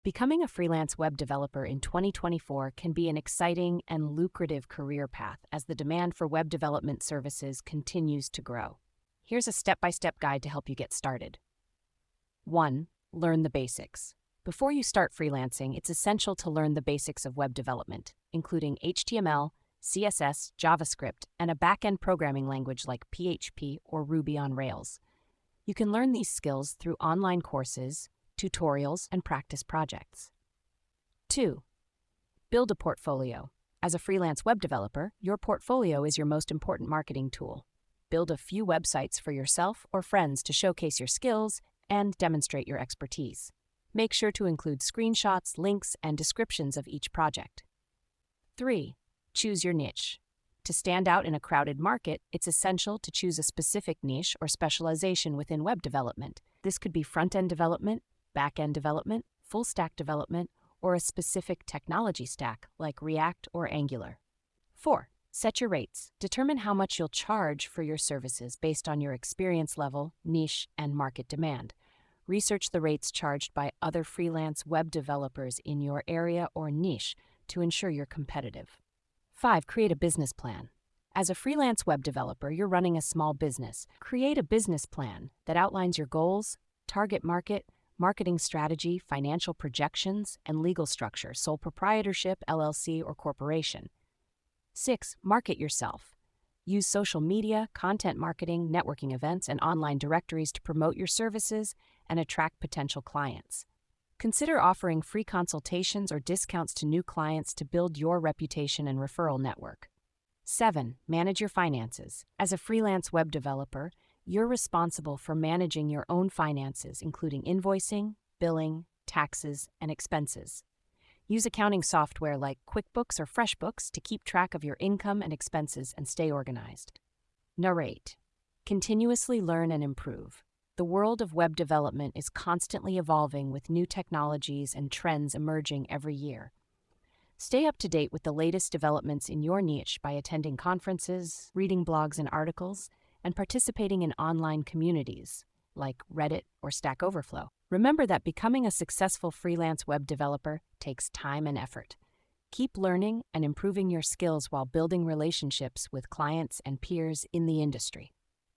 Becoming a freelance web developer in 2024 can be an exciting and lucrative career path as the demand for web development services continues to grow. Here's a step-by-step guide to help you get started. 1. Learn the basics. Before you start freelancing, it's essential to learn the basics of web development, including HTML, CSS, JavaScript, and a back-end programming language like PHP or Ruby on Rails. You can learn these skills through online courses, tutorials, and practice projects. 2. Build a portfolio. As a freelance web developer, your portfolio is your most important marketing tool. Build a few websites for yourself or friends to showcase your skills and demonstrate your expertise. Make sure to include screenshots, links, and descriptions of each project. 3. Choose your niche. To stand out in a crowded market, it's essential to choose a specific niche or specialization within web development. This could be front-end development, back-end development, full-stack development, or a specific technology stack like React or Angular. 4. Set your rates. Determine how much you'll charge for your services based on your experience level, niche, and market demand. Research the rates charged by other freelance web developers in your area or niche to ensure you're competitive. 5. Create a business plan. As a freelance web developer, you're running a small business. Create a business plan that outlines your goals, target market, marketing strategy, financial projections, and legal structure, sole proprietorship, LLC, or corporation. 6. Market yourself. Use social media, content marketing, networking events, and online directories to promote your services and attract potential clients. Consider offering free consultations or discounts to new clients to build your reputation and referral network. 7. Manage your finances. As a freelance web developer, you're responsible for managing your own finances, including invoicing, billing, taxes, and expenses. Use accounting software like QuickBooks or FreshBooks to keep track of your income and expenses and stay organized. Narrate. Continuously learn and improve. The world of web development is constantly evolving with new technologies and trends emerging every year. Stay up to date with the latest developments in your niche by attending conferences, reading blogs and articles, and participating in online communities like Reddit or Stack Overflow. Remember that becoming a successful freelance web developer takes time and effort. Keep learning and improving your skills while building relationships with clients and peers in the industry.